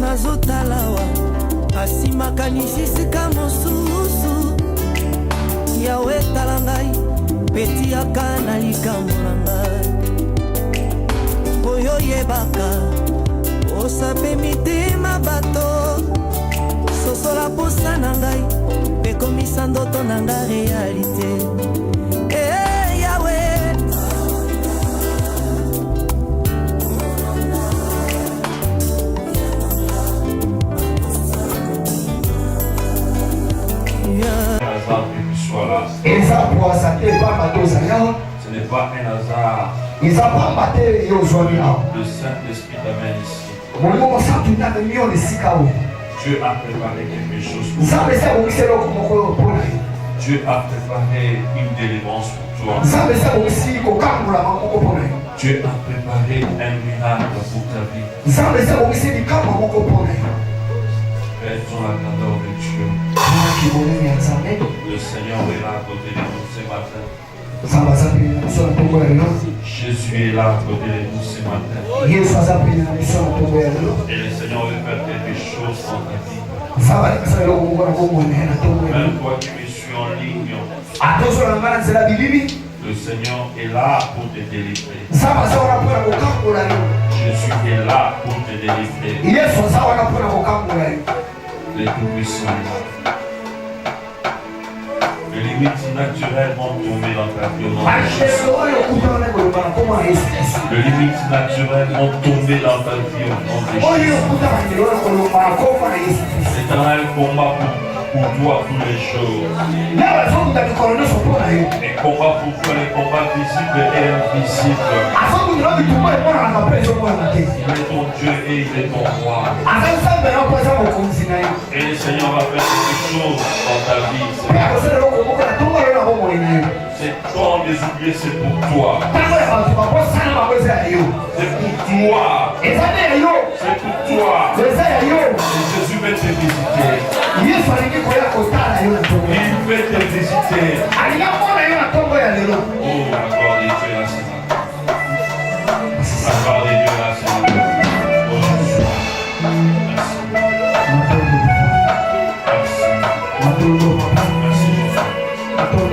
nazotalawa asimakanisi sika mosusu yawe tala ngai petiaka na likambo na ngai oyo yebaka osape mitema bato sosola posa na ngai pekomisa ndoto na ngai realite yawe Et ça pour ça n'est pas bateau ça. Ce n'est pas un hasard. Ils ont pas battu et aux joies. Le Saint-Esprit t'amène ici. Dieu a préparé quelque chose pour toi. Dieu a préparé une délivrance pour toi. Dieu a préparé un miracle pour ta vie. Fais ton attendant de Dieu. Le Seigneur est là à côté de nous ce matin. Jésus est là à côté de nous ce matin. Et le Seigneur veut faire quelque chose dans ta vie. Même toi qui me suis en ligne, le Seigneur est là pour te délivrer. Jésus est là pour te délivrer. Les tout-puissants est là. Les limites naturelles vont tomber dans ta vie. Les limites naturelles vont tomber dans ta vie au nom de Jésus. L'éternel combat pour toi tous les jours. Les combats pour toi, les combats visibles et invisibles. Il est ton Dieu et il est ton roi. Et le Seigneur va faire quelque chose dans ta vie. C'est temps de oublier, c'est pour toi. C'est pour toi. C'est pour toi. Et Jésus veut te visiter. Il veut te visiter. Oh, la gloire de Dieu là, c'est là. La gloire de Dieu là, c'est là. Oh, Jésus.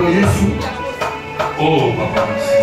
Merci. Oh, papa, merci.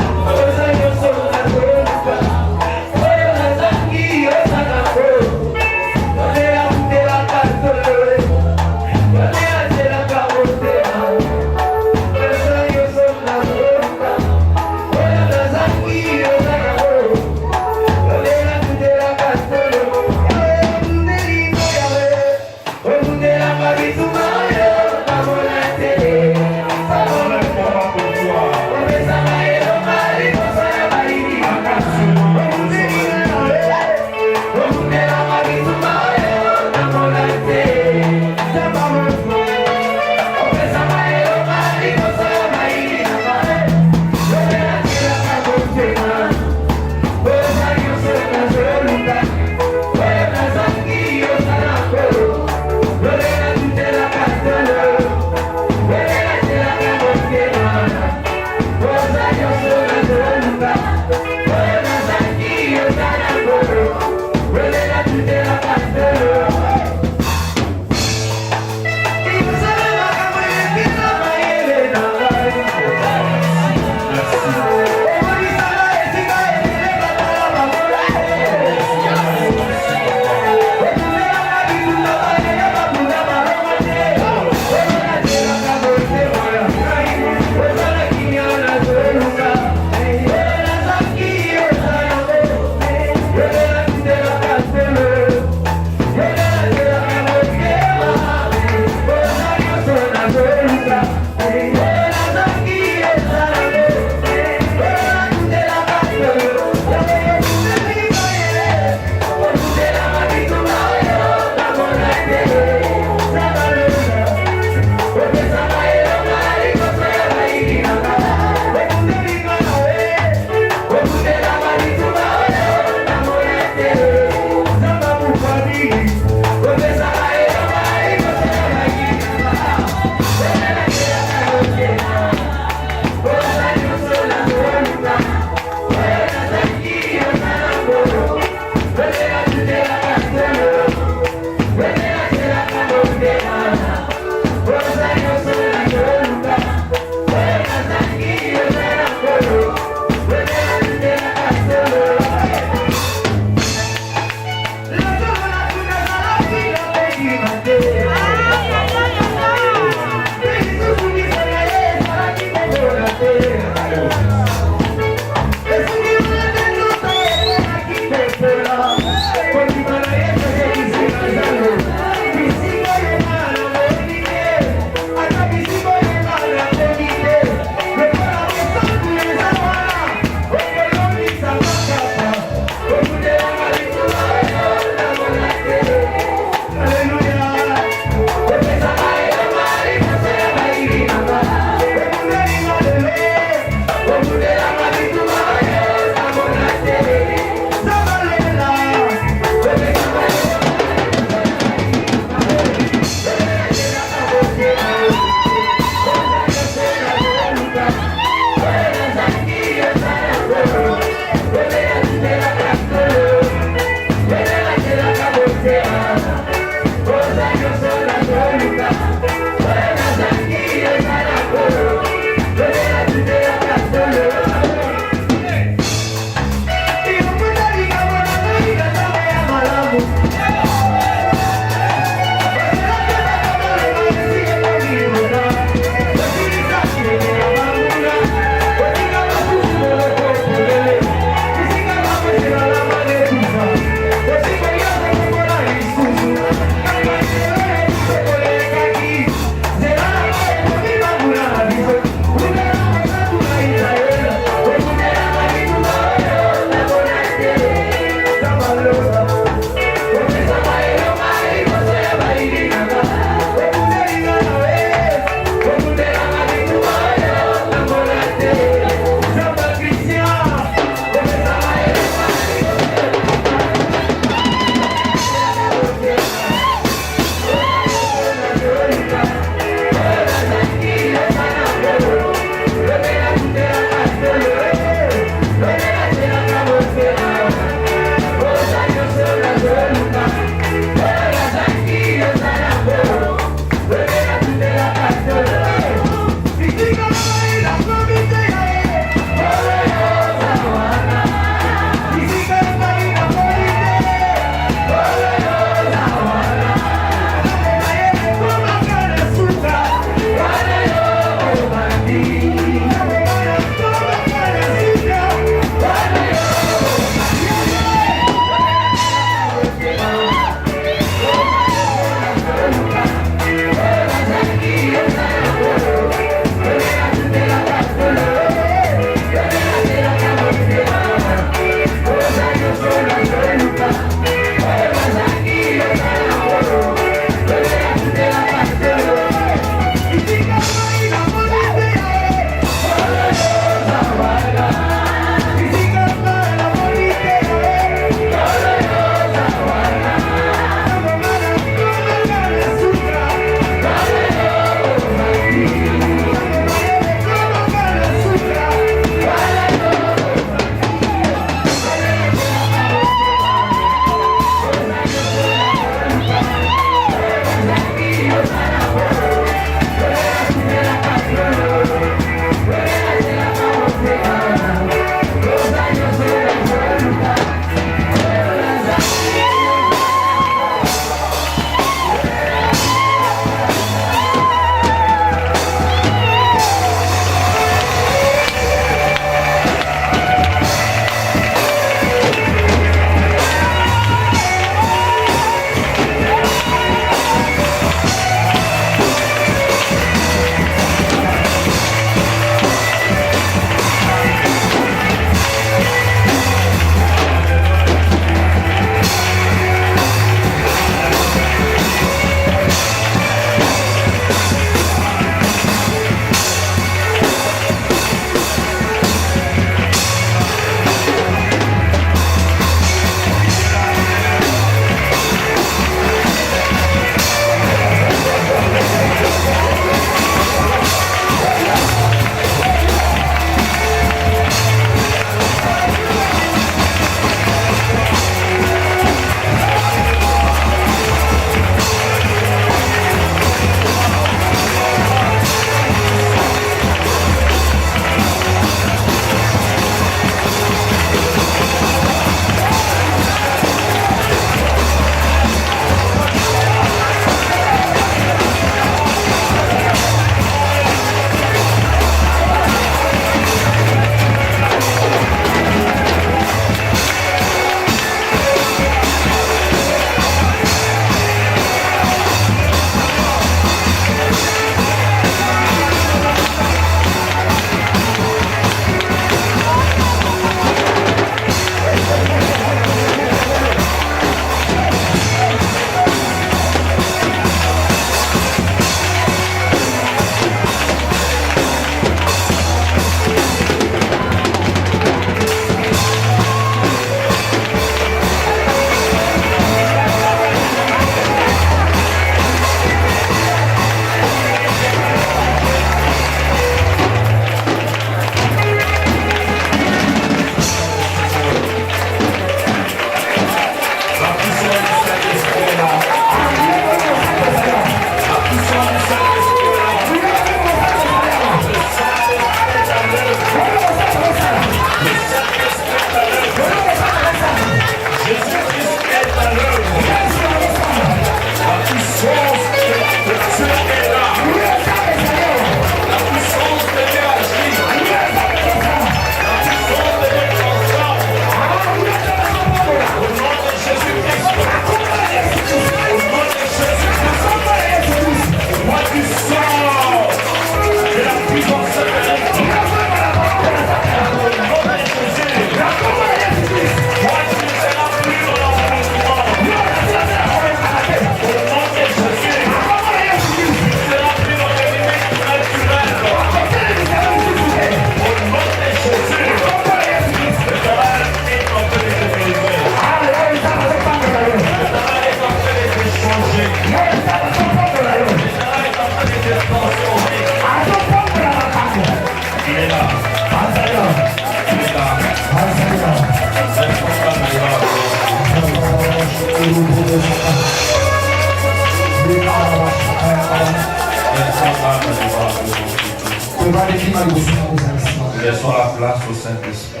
Laissons la place au Saint-Esprit.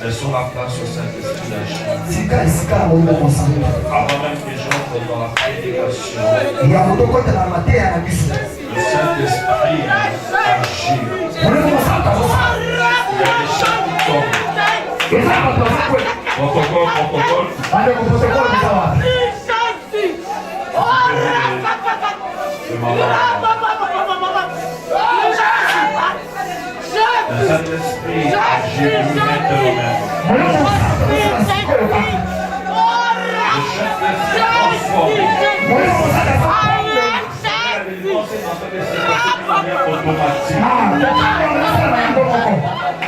Laissons la place au Saint-Esprit d'agir. Avant même que j'entre dans la prédication, le Saint-Esprit agit. Il y a des chants qui tombent. Protocole. Le Saint-Esprit agit maintenant même. Le Saint-Esprit transforme.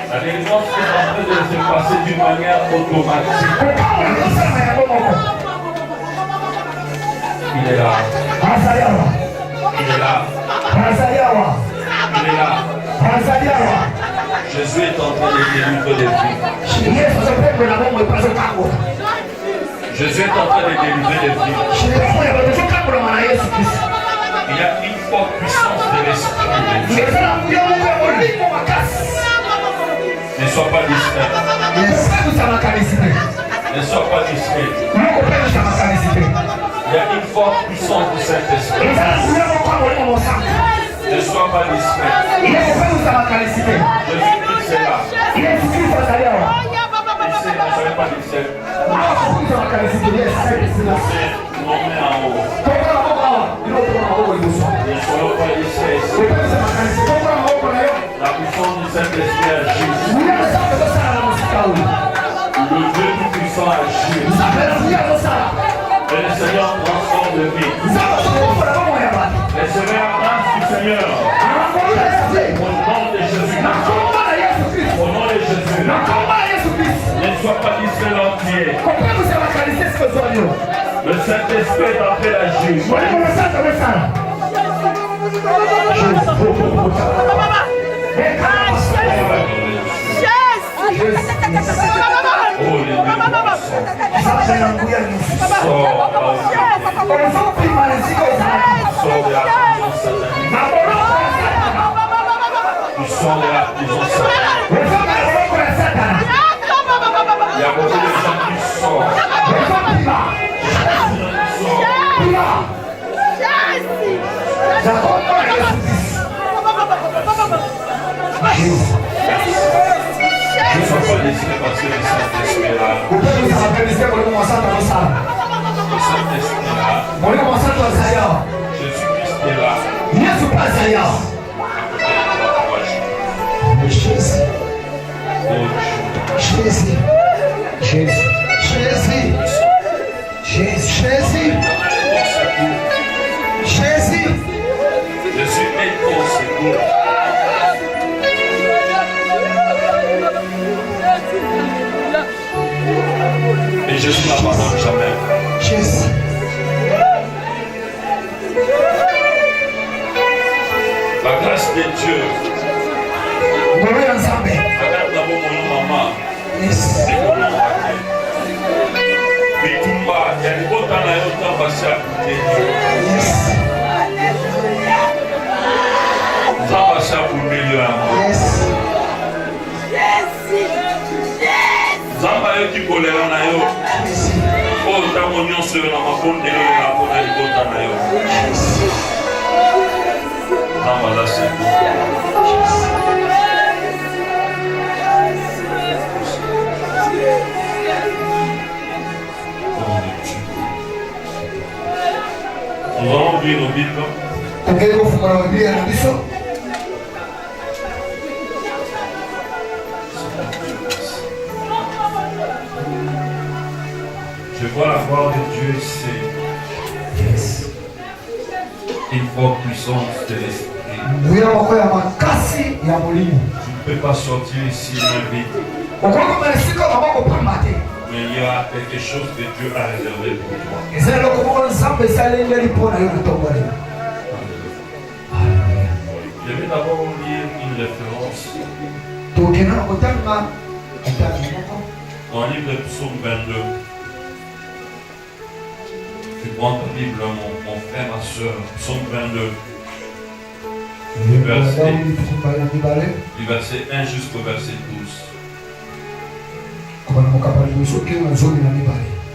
La délivrance est en train de se passer d'une manière automatique. Il est là. Il est là. Il est là. Jésus est en train de délivrer des vies. Jésus est en train de délivrer des vies. Il y a une forte puissance de l'Esprit de Dieu. Ne sois pas distrait. Ne sois pas distrait. Il y a une forte puissance du Saint-Esprit. Ne sois pas distrait. Jésus-Christ est là. Il est là, ne soyez pas distrait. On met en haut. Ne soyons pas distraits. La puissance du Saint-Esprit agit. Le Dieu tout-puissant agit. Et le Seigneur transforme de vie. Les sévérances du Seigneur. Au nom de Jésus. Au nom de Jésus. Ne sois pas distrait l'entier. Le Saint-Esprit est en train d'agir. Il y a beaucoup de gens qui sortent. Je ne sois pas décidé parce que le Saint-Esprit est là. Le Saint-Esprit est là. Jésus-Christ est là. Jésus est ton secours. Et Jésus n'abandonne jamais. La grâce de Dieu. Regarde d'abord mon maman. Bitumba, il y a une bonne année au temps passé à côté. Ça va ça pour le milieu. Zamba yo ki kolera na yo. O ntango nyonso na mabondelo na kona libota na yo. Zamba la seku. Nous allons ouvrir nos Bibles. Je vois la gloire de Dieu, c'est une forte puissance de l'Esprit. Tu ne peux pas sortir ici même vite. Mais il y a quelque chose que Dieu a réservé pour toi. Je vais d'abord lire une référence dans le livre de Psaume 22. Tu prends ta Bible, mon frère, ma soeur, Psaume 22, du verset 1 jusqu'au verset 12.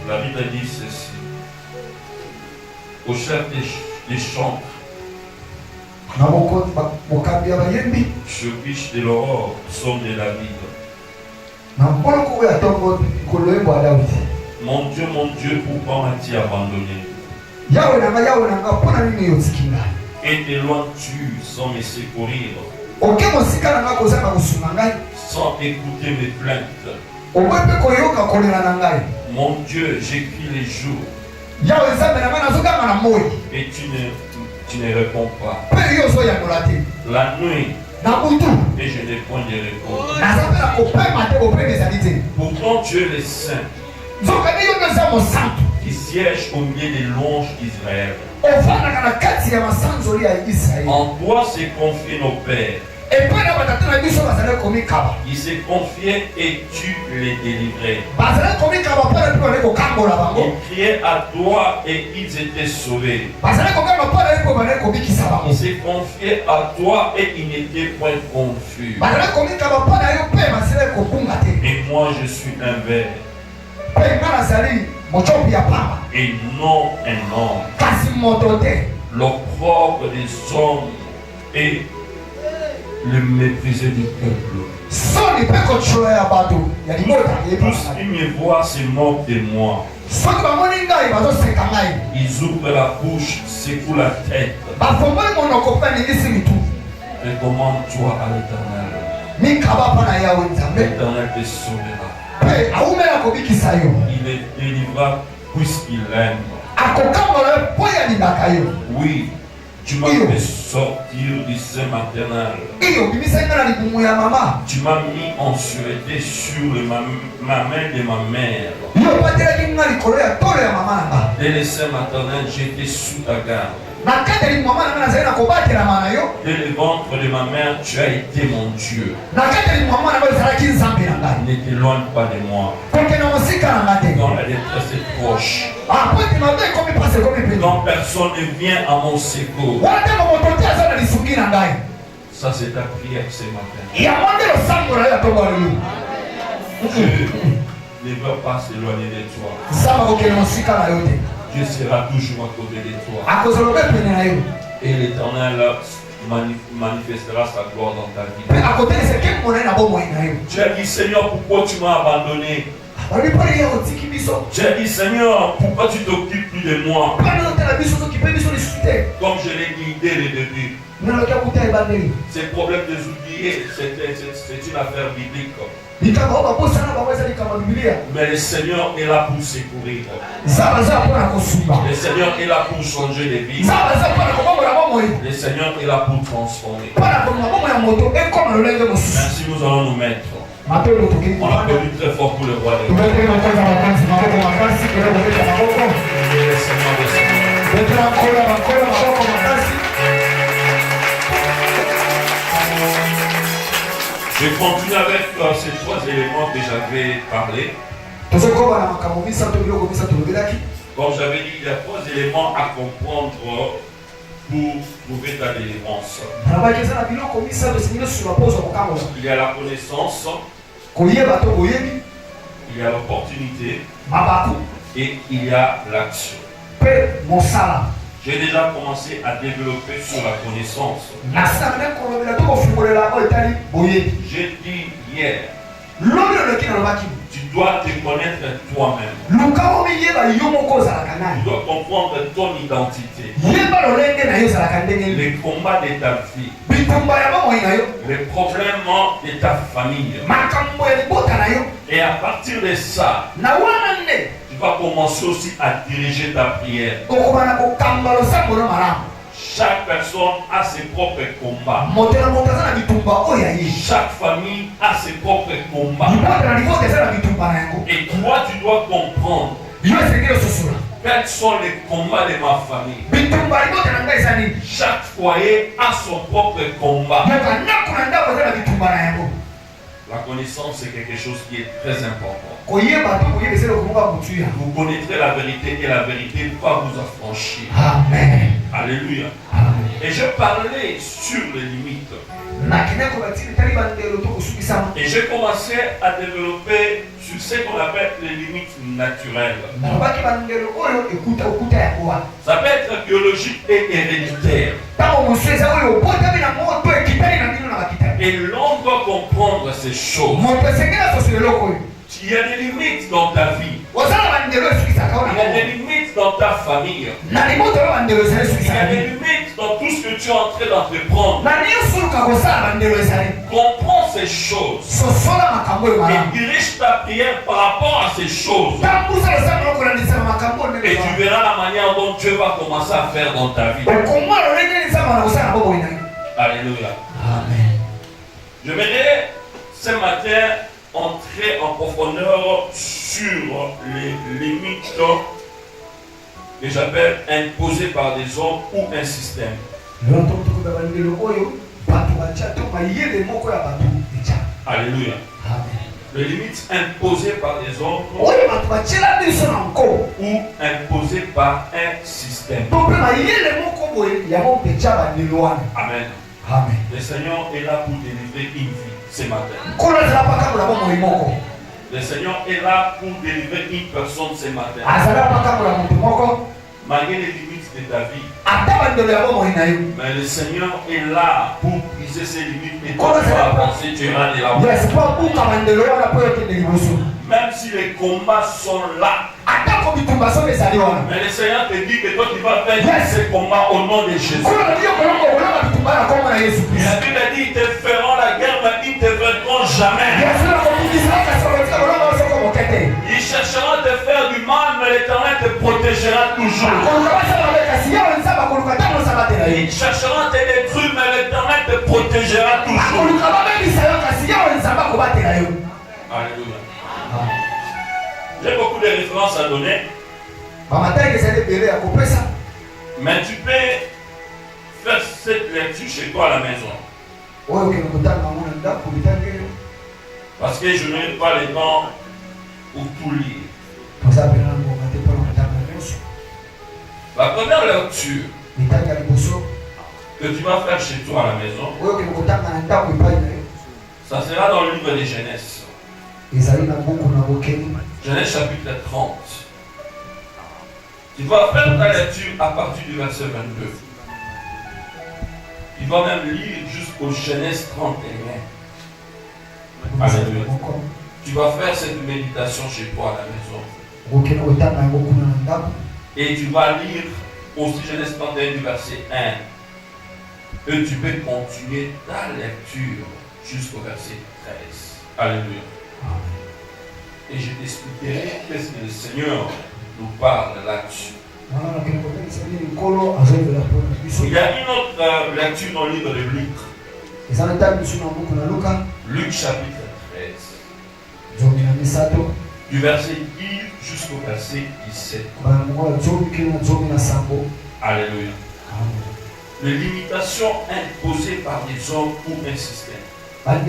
La Bible dit ceci. Au chef des chantres, sur biche de l'aurore, psaume de David. Mon Dieu, pourquoi m'as-tu abandonné? Et t'éloignes-tu sans me secourir, sans écouter mes plaintes? Mon Dieu, j'écris les jours et tu ne réponds pas. La nuit et je n'ai point de réponse. Pourtant tu es le Saint qui siège au milieu des louanges d'Israël. En toi s'est confié nos pères. Il s'est confié et tu les délivrais. Ils criaient à toi et ils étaient sauvés. Il s'est confié à toi et ils n'étaient point confus. Et moi je suis un ver et non un homme, l'opprobre des hommes et le méprisé du peuple. Tous qui me voient se moquent de moi. Ils ouvrent la bouche, secouent la tête. Recommande-toi à l'Éternel. L'Éternel te sauvera. Il les délivra puisqu'il l'aime. Oui, tu m'as fait sortir du sein maternel. Tu m'as mis en sûreté sur ma main de ma mère. Dès le sein maternel, j'étais sous ta garde. Dès le ventre de ma mère, tu as été mon Dieu. Ne t'éloigne pas de moi. Quand la détresse est proche, quand personne ne vient à mon secours, ça c'est ta prière ce matin. Dieu ne veut pas s'éloigner de toi. Dieu sera toujours à côté de toi. Et l'Éternel manifestera sa gloire dans ta vie. Tu as dit, Seigneur, pourquoi tu m'as abandonné? Tu as dit, Seigneur, pourquoi tu t'occupes plus de moi? Comme je l'ai dit dès le début. Ces problèmes de oublier, c'est une affaire biblique. Mais le Seigneur est là pour secourir. Le Seigneur est là pour changer les vies. Le Seigneur est là pour transformer. Merci, nous allons nous mettre. On applaudit très fort pour le roi des rois. Le Seigneur des Je continue avec ces trois éléments que j'avais parlé. Comme j'avais dit, il y a trois éléments à comprendre pour trouver ta délivrance. Il y a la connaissance, il y a l'opportunité et il y a l'action. J'ai déjà commencé à développer sur la connaissance. J'ai dit hier, tu dois te connaître toi-même. Tu dois comprendre ton identité. Les combats de ta vie. Les problèmes de ta famille. Et à partir de ça, tu vas commencer aussi à diriger ta prière. Chaque personne a ses propres combats. Chaque famille a ses propres combats. Et toi, tu dois comprendre quels sont les combats de ma famille. Chaque foyer a son propre combat. La connaissance, c'est quelque chose qui est très important. Vous connaîtrez la vérité et la vérité va vous affranchir. Amen. Alléluia. Amen. Et je parlais sur les limites. Et j'ai commencé à développer sur ce qu'on appelle les limites naturelles. Ça peut être biologique et héréditaire. Et l'on doit comprendre ces choses. Il y a des limites dans ta vie. Il y a des limites dans ta famille. Il y a des limites dans tout ce que tu es en train d'entreprendre. Comprends ces choses. Et dirige ta prière par rapport à ces choses. Et tu verras la manière dont Dieu va commencer à faire dans ta vie. Alléluia. Amen. Je voudrais ce matin entrer en profondeur sur les limites que j'appelle imposées par des hommes ou un système. Alléluia. Les limites imposées par des hommes ou imposées par un système. Amen. Amen. Le Seigneur est là pour délivrer une vie ce matin. Le Seigneur est là pour délivrer une personne ce matin. Malgré les limites de ta vie. Mais le Seigneur est là pour briser ses limites et pour avancer durant de la vie. Même si les combats sont là. Mais le Seigneur te dit que toi tu vas faire ce combat au nom de Jésus. La Bible dit ils te feront la guerre mais ils ne te vaincront jamais. Ils chercheront à te faire du mal mais l'Éternel te protégera toujours. Ils chercheront à te détruire mais l'Éternel te protégera toujours. Alléluia. J'ai beaucoup de références à donner. Mais tu peux faire cette lecture chez toi à la maison. Parce que je n'ai pas le temps pour tout lire. La première lecture que tu vas faire chez toi à la maison, ça sera dans le livre de Genèse. Genèse chapitre 30. Tu vas faire ta lecture à partir du verset 22. Tu vas même lire jusqu'au Genèse 31. Alléluia. Tu vas faire cette méditation chez toi à la maison. Et tu vas lire aussi Genèse 31 du verset 1. Et tu peux continuer ta lecture jusqu'au verset 13. Alléluia. Et je t'expliquerai qu'est-ce que le Seigneur nous parle là-dessus. Il y a une autre lecture dans le livre de Luc. Luc chapitre 13. Du verset 10 jusqu'au verset 17. Alléluia. Les limitations imposées par des hommes ou un système. Amen.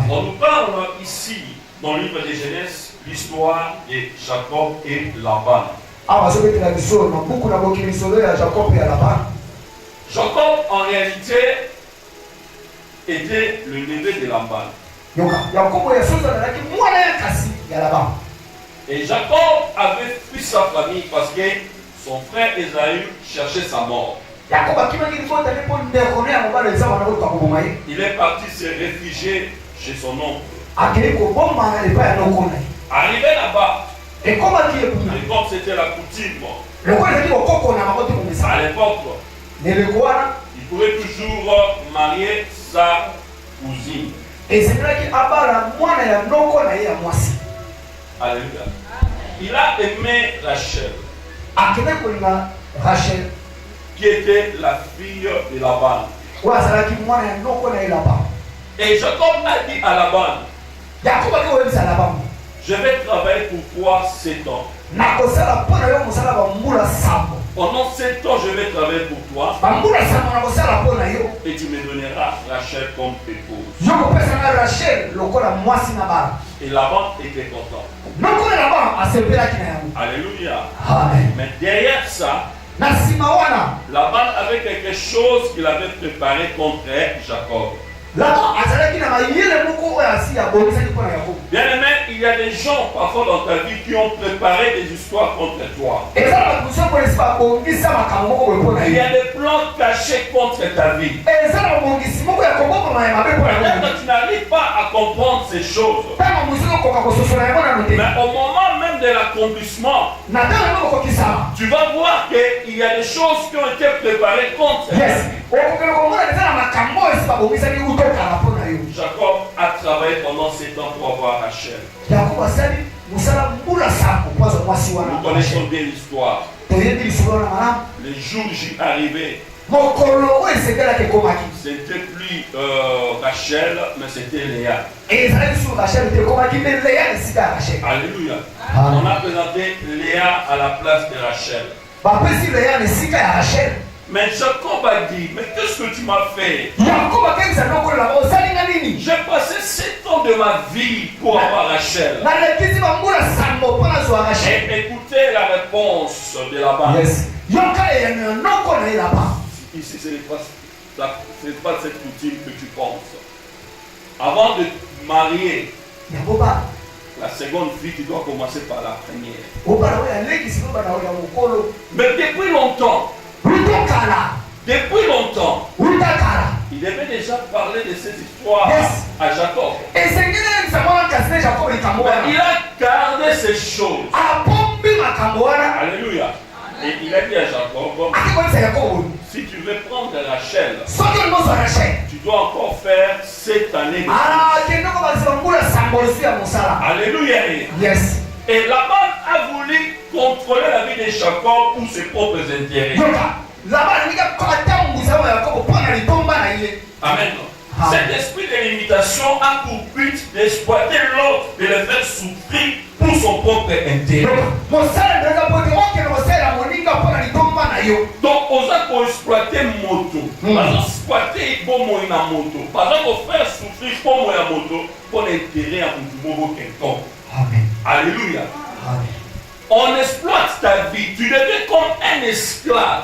On nous parle ici, dans le livre de Genèse, l'histoire de Jacob et Laban. Jacob, en réalité, était le neveu de Laban. Et Jacob avait fui sa famille parce que son frère Esaü cherchait sa mort. Il est parti se réfugier chez son oncle. Arrivé là-bas, et comme c'était la coutume, à l'époque, il pouvait toujours marier sa cousine. Alléluia. Il a aimé Rachel, qui était la fille de Laban. Et Jacob a dit à Laban, Je vais travailler pour toi 7 ans. Pendant 7 ans, je vais travailler pour toi. Et tu me donneras Rachel comme épouse. Et Laban était content. Alléluia. Mais derrière ça, Laban avait quelque chose qu'il avait préparé contre Jacob. Bien aimé, il y a des gens parfois dans ta vie qui ont préparé des histoires contre toi. Il y a des plans cachés contre ta vie. Peut-être que tu n'arrives pas à comprendre ces choses. Mais au moment même de l'accomplissement, tu vas voir qu'il y a des choses qui ont été préparées contre toi. Jacob a travaillé pendant 7 ans pour avoir Rachel. Nous connaissons bien l'histoire. Les jours J arrivaient. C'était plus Rachel, mais c'était Léa. Alléluia. On a présenté Léa à la place de Rachel. Mais Jacob a dit, mais qu'est-ce que tu m'as fait? J'ai passé 7 ans de ma vie pour avoir Rachel. Et écoutez la réponse de Laban. Ici, ce n'est pas cette coutume que tu penses. Avant de te marier, la seconde fille, tu dois commencer par la première. Mais depuis longtemps, il devait déjà parler de ces histoires à Jacob. Mais il a gardé ces choses. Alléluia. Et il a dit à Jacob, si tu veux prendre Rachel, tu dois encore faire 7 années de Alléluia. Et Laban a voulu contrôler la vie de Jacob pour ses propres intérêts. Amen. Cet esprit de limitation a pour but d'exploiter l'autre, de le faire souffrir pour son propre intérêt. Donc, on a pour exploiter moto, pas exploiter bomo na moto, pas pour faire souffrir bomo na moto pour l'intérêt à bomo quelqu'un. Alléluia. On exploite ta vie, tu deviens comme un esclave.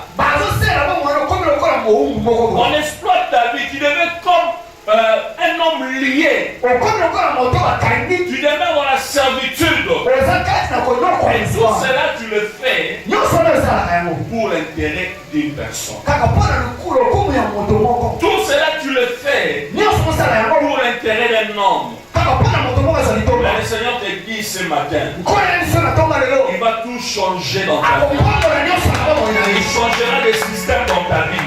On exploite ta vie, tu deviens comme un homme lié. Tu deviens dans la servitude. Et tout cela, tu le fais pour l'intérêt d'une personne. Tout cela, tu le fais pour l'intérêt d'un homme. Mais le Seigneur te dit ce matin, il va tout changer dans ta vie. Il changera les systèmes dans ta vie.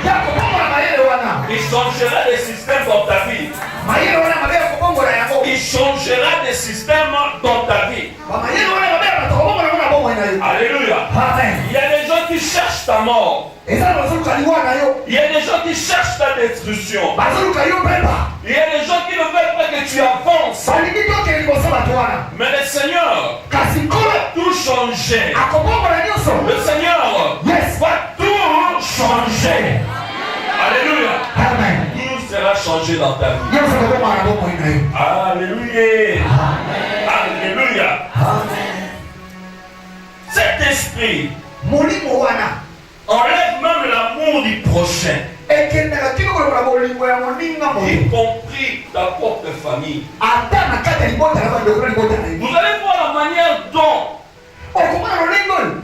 Il changera les systèmes dans ta vie. Il changera des systèmes dans ta vie. Alléluia. Il y a des gens qui cherchent ta mort. Il y a des gens qui cherchent ta destruction. Il y a des gens qui ne veulent pas que tu avances. Mais le Seigneur va tout changer. Le Seigneur va tout changer. Alléluia. Tout sera changé dans ta vie. Alléluia. Alléluia. Cet esprit enlève même l'amour du prochain, y compris ta propre famille. Vous allez voir la manière dont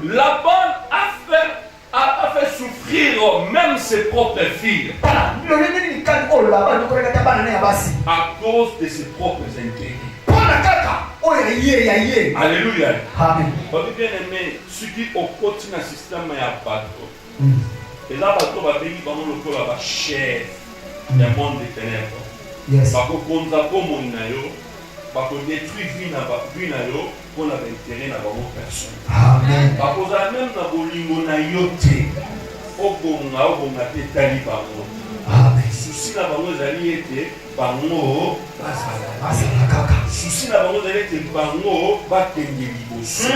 Laban a fait souffrir même ses propres filles à cause de ses propres intérêts. Alléluia. Votre bien-aimé, ceux qui opposent un système à bateau. Et là, bateau va venir dans le corps à chef du monde des ténèbres. Parce que quand on a parce qu'on détruit vie pour avoir intérêt dans votre personne. Parce qu'on a même dans vos lingots na yote, au bon tali par sous souci na bango ezali ete bango souci na bango ezali ete bango bakende liboso.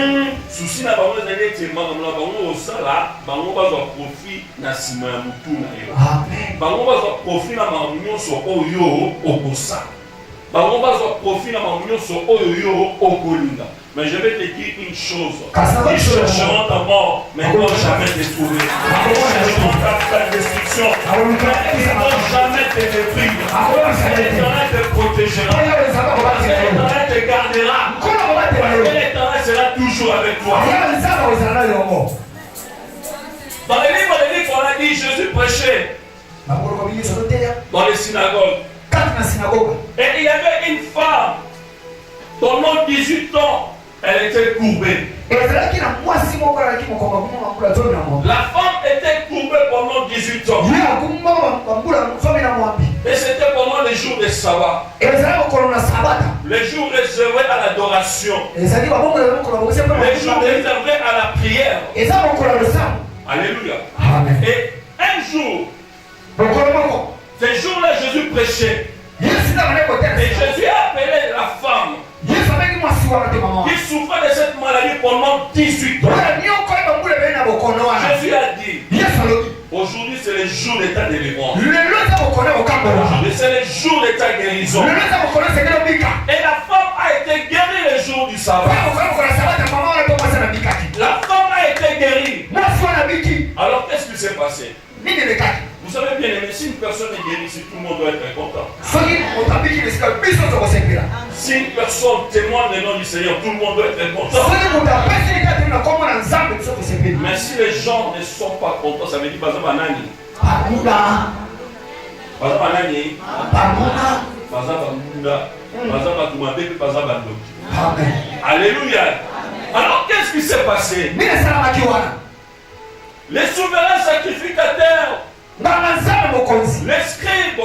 Souci na bango ezali ete makambo na bango osala bango bazwa profit na nsima ya motu na yo. Bango bazwa profit na makambo nyonso oyo okosala. Bango bazwa profit na makambo nyonso oyo yo okolinga. Mais je vais te dire une chose. Ils chercheront ta mort, mais ils ne vont jamais te trouver. Ils chercheront ta destruction, mais ils ne vont jamais te détruire. L'Éternel te protégera. L'Éternel te gardera. L'Éternel sera toujours avec toi. Dans les livres de livres, on a dit Jésus prêchait dans les synagogues. Et il y avait une femme pendant 18 ans. Elle était courbée. La femme était courbée pendant 18 ans. Et c'était pendant les jours de sabbat. Les jours réservés à l'adoration. Les jours réservés à la prière. Alléluia. Et un jour, ce jour-là, Jésus prêchait. Et Jésus a appelé la femme qui souffrait de cette maladie pendant 18 ans. Jésus a dit, aujourd'hui c'est le jour de ta délivrance. Aujourd'hui c'est le jour de ta guérison. Et la femme a été guérie le jour du sabbat. La femme a été guérie. Alors qu'est-ce qui s'est passé? Vous savez bien aimé, si une personne est guérie, si tout le monde doit être content. Si une personne témoigne le nom du Seigneur, tout le monde doit être content. Mais si les gens ne sont pas contents, ça veut dire Baza Banani. Baza Banani. Baza Bamunda. Baza Batumabé, Baza Bandoki. Alléluia. Alors qu'est-ce qui s'est passé? Les souverains sacrificateurs, les scribes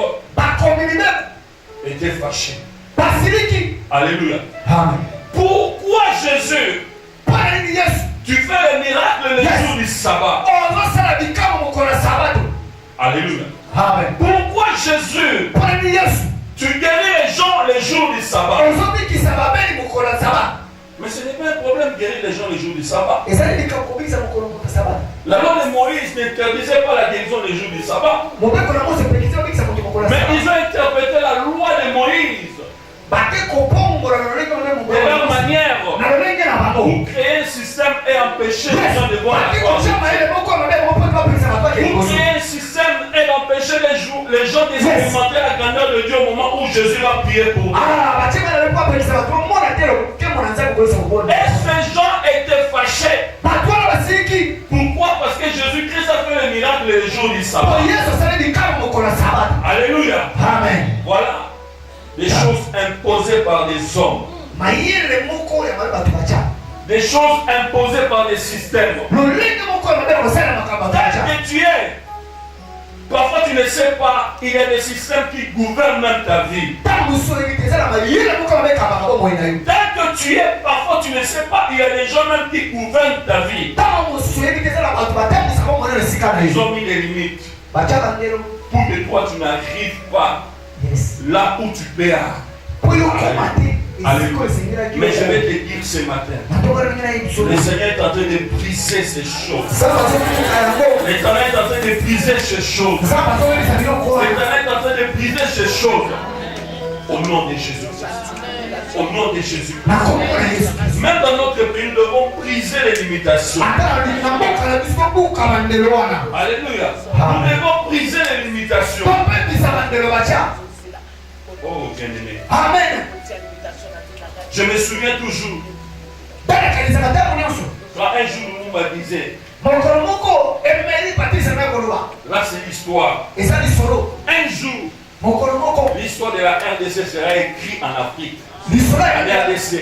étaient fâchés. Alléluia. Pourquoi Jésus, tu fais le miracle le jour du sabbat? Alléluia. Pourquoi Jésus, tu guéris les gens le jour du sabbat? Mais ce n'est pas un problème de guérir les gens le jour du sabbat. La loi de Moïse n'interdisait pas la guérison le jour du sabbat. Mais ils ont interprété la loi de Moïse de leur manière pour créer un système et empêcher les gens de voir la foi. Pour créer un système et empêcher les gens d'expérimenter la grandeur de Dieu au moment où Jésus va prier pour eux. Et ces gens étaient fâchés. Pourquoi? Parce que Jésus-Christ a fait le miracle le jour du sabbat. Alléluia. Amen. Voilà des choses imposées par des hommes. Des choses imposées par des systèmes. Tel que tu es, parfois tu ne sais pas, il y a des systèmes qui gouvernent même ta vie. Tel que tu es, parfois tu ne sais pas, il y a des gens même qui gouvernent ta vie. Ils ont mis des limites pour que toi tu n'arrives pas là où tu peux. Mais je vais te dire ce matin, le Seigneur est en train de briser ces choses. L'Éternel est en train de briser ces choses. L'Éternel est en train de briser ces choses. Au nom de Jésus-Christ. Au nom de Jésus. Même dans notre pays, nous devons briser les limitations. Alléluia. Nous devons briser les limitations. Oh, bien-aimé. Amen. Je me souviens toujours. Quand un jour nous m'a disait, là c'est l'histoire. Un jour, l'histoire de la RDC sera écrite en Afrique. En RDC.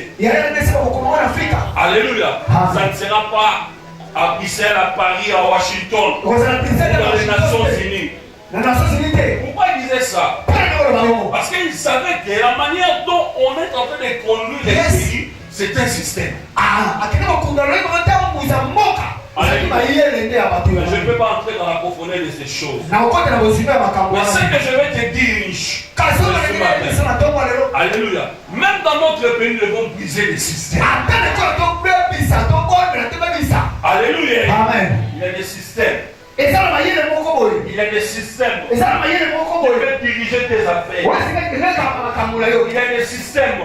Alléluia. Ça ne sera pas à Bruxelles, à Paris, à Washington, dans les Nations Unies. Pourquoi il disait ça? Parce qu'il savait que la manière dont on est en train de conduire les pays, c'est un système. Alléluia. je ne peux pas entrer dans la profondeur de ces choses. Mais ce que je vais te dire, ce matin, alléluia. Même dans notre pays, nous devons briser les systèmes. Alléluia. Amen. Il y a des systèmes. Il y a des systèmes qui peuvent diriger tes affaires. Il y a des systèmes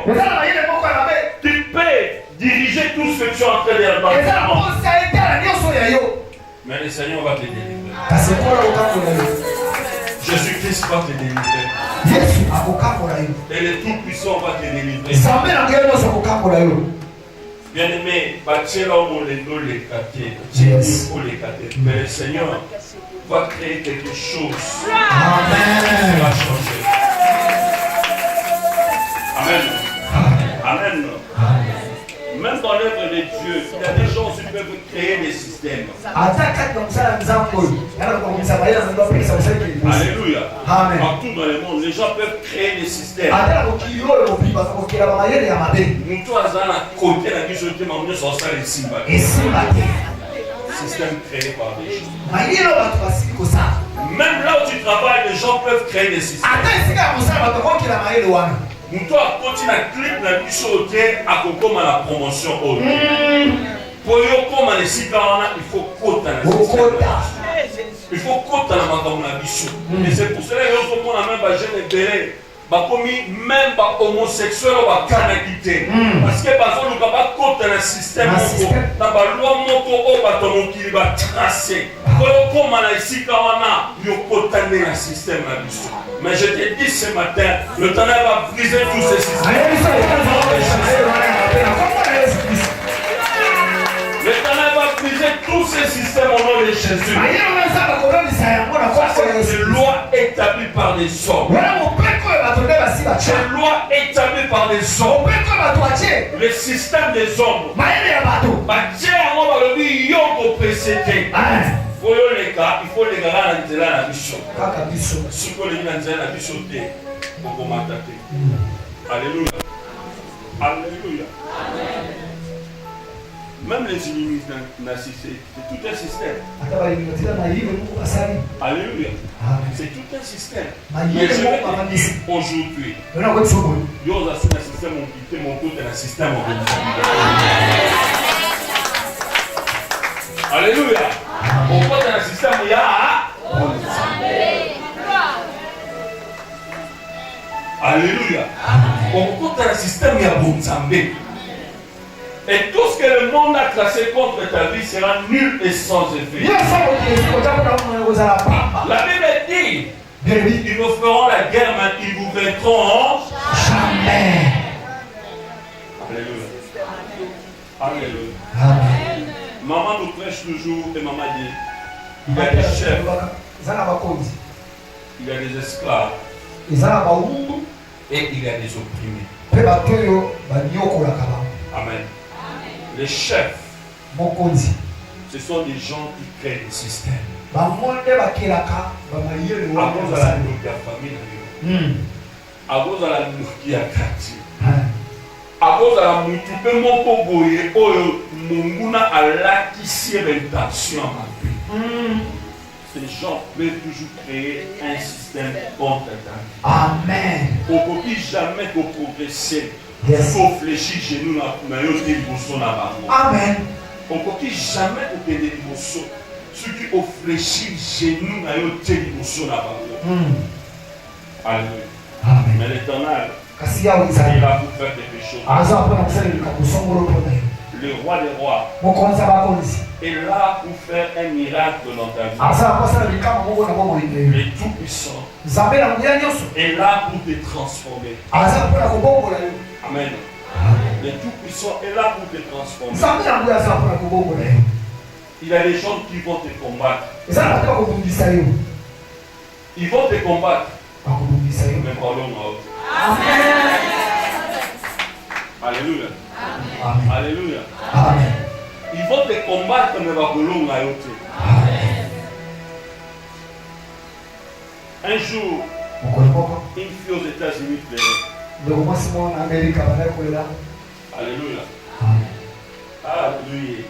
qui peuvent diriger tout ce que tu es en train de faire. Mais le Seigneur va te délivrer. Jésus-Christ va te délivrer. Et le Tout-Puissant va te délivrer. Bien-aimé, mais le Seigneur va créer quelque chose. Amen. Qui va changer. Amen. Amen. Même dans l'œuvre de Dieu, il y a des gens qui peuvent créer des systèmes. Alléluia. Amen. Partout dans le monde, les gens peuvent créer des systèmes. Système créé par des gens. Même là où tu travailles, les gens peuvent créer des systèmes. Mutu akoti na clip na biso te akokoma na promotion oyo. Pour yo koma na sika wana il faut kota na système. Il faut kota na makambo na biso. Et c'est pour cela que yo komona même ba jeune libéré bakomi même ba homosexuel ba kana quitté. Parce que bazo luka ba kota na système moko na ba loi moko o ba tomokili ba tracé. Pour yo koma na sika wana yo kota na système na biso. Mais je te dis ce matin, le ténèbre va briser tous ces systèmes. Le ténèbre va briser tous ces systèmes au nom de Jésus. C'est une loi établie par des hommes. C'est une loi établie par des hommes. Le système des hommes. Il faut les gars dans la mission. Si vous voulez dans la mission, alléluia. Alléluia. Même les illuminés narcissiques, c'est tout un système. Alléluia. C'est tout un système. Mais je vais te dire aujourd'hui, il y a un système qui mon côté un système. Alléluia. Pourquoi dans le système il y a alléluia. Pourquoi dans le système il y a Bonzambé. Et tout ce que le monde a classé contre ta vie sera nul et sans effet. La Bible dit, ils vous feront la guerre, mais ils vous vaincront jamais. Alléluia. Alléluia. Amen. Maman nous prêche toujours et maman dit, il y a des chefs, il y a des esclaves et il y a des opprimés. Amen. Les chefs, ce sont des gens qui créent des systèmes. À cause de la famille, à cause de la quartier. À cause de la multitude de mon boye, Munguna a l'acquis l'intention. Ces gens peuvent toujours créer un système contre ta vie. Amen. On ne peut jamais progresser. Il faut fléchir genoux dans le dévotion. Amen. On ne peut jamais te dévotion. Ceux qui ont fléchi genoux dans le dévotion. Alléluia. Mais l'éternel, il a pour faire quelque chose. Le roi des rois est là pour faire un miracle dans ta vie. Le Tout-Puissant est là pour te transformer. Amen. Le Tout-Puissant est là pour te transformer. Il y a des gens qui vont te combattre. Ils vont te combattre. Mais parlons en haut. Amen. Alléluia. Amen. Alléluia. Amen. Ils vont te combattre, mais parlons en haut. Un jour, une fille aux États-Unis pleurait. Alléluia. Alléluia.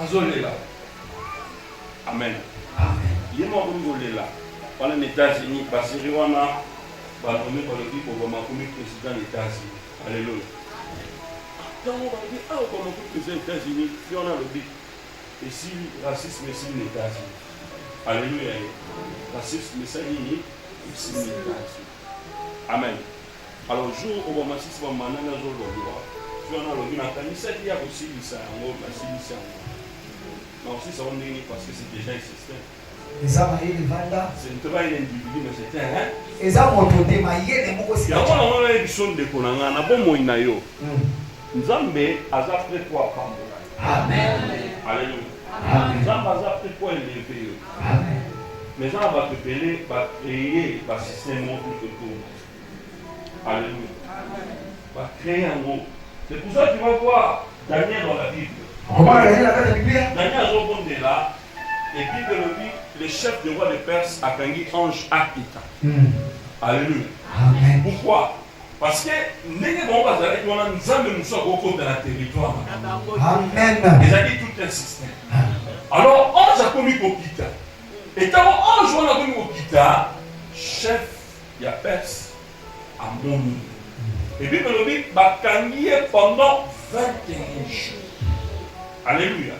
Azolela. Amen. Il est mort là. Pendant les États-Unis, parce que on a nommé par le Obama comme président des États-Unis. Alléluia. Quand on va dire, ah, Obama comme président des États-Unis, puis on a le but. Et si racisme est si les États-Unis. Alléluia. Racisme est si les États-Unis. Amen. Alors, jour où Obama si c'est maintenant dans le droit. Puis on a le but. On a mis ça il y a aussi ça en haut, la solution. Non, si ça on est parce que c'est déjà existant. Ce n'est pas un individu, mais c'est un. Il y a une émission de Konanga, na bon moïna yo. Nzambe aza prêt pour apambola. Amen. Alléluia. Nzambe aza prêt pour élever yo. Amen. Mais ça va te payer, va créer un système plus que tout. Alléluia. Va créer un mot. C'est pour ça que tu vas voir Daniel dans la Bible. Comment Daniel a fait la Bible? Daniel a répondu là. Et puis le chef du roi de Perse a pris ange Akita. Alléluia. Amen. Pourquoi? Parce que nous avons dans la territoire. Amen. Ils ont dit tout un système. Alors, ange a commis au Kita. Et quand ange a commis au Kita, chef de Perse a moni. Et puis le dit, va pendant 21 jours. Alléluia.